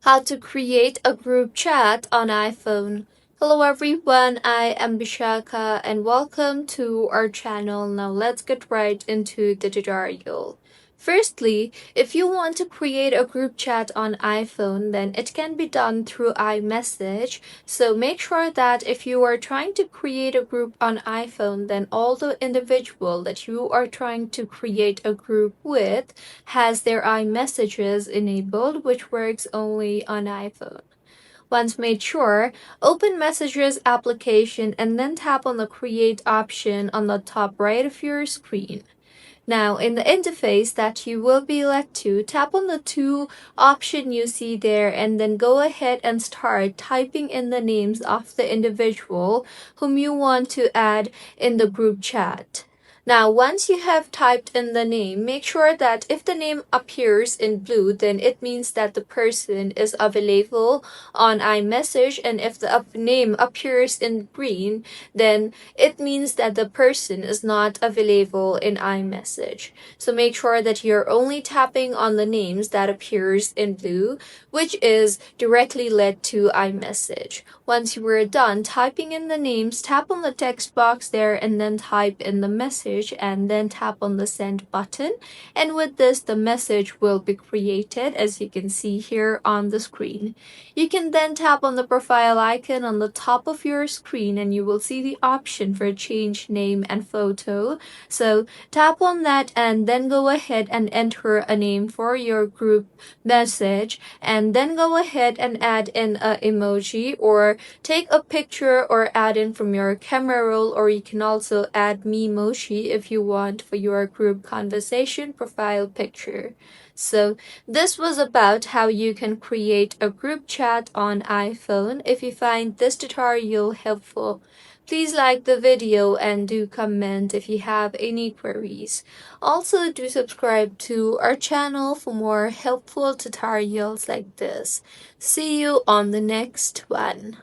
How to create a group chat on iPhone. Hello everyone, I am Bishaka and welcome to our channel. Now let's get right into the tutorial. Firstly, if you want to create a group chat on iPhone, then it can be done through iMessage. So make sure that if you are trying to create a group on iPhone, then all the individual that you are trying to create a group with has their iMessages enabled, which works only on iPhone. Once made sure, open Messages application and then tap on the Create option on the top right of your screen. Now, in the interface that you will be led to, tap on the two option you see there and then go ahead and start typing in the names of the individual whom you want to add in the group chat. Now, once you have typed in the name, make sure that if the name appears in blue, then it means that the person is available on iMessage, and if the name appears in green, then it means that the person is not available in iMessage. So make sure that you're only tapping on the names that appears in blue, which is directly led to iMessage. Once you are done typing in the names, tap on the text box there and then type in the message and then tap on the send button. And with this, the message will be created as you can see here on the screen. You can then tap on the profile icon on the top of your screen and you will see the option for change name and photo. So tap on that and then go ahead and enter a name for your group message and then go ahead and add in an emoji or take a picture or add in from your camera roll, or you can also add Memoji if you want for your group conversation profile picture. So this was about how you can create a group chat on iPhone. If you find this tutorial helpful, please like the video and do comment if you have any queries. Also, do subscribe to our channel for more helpful tutorials like this. See you on the next one.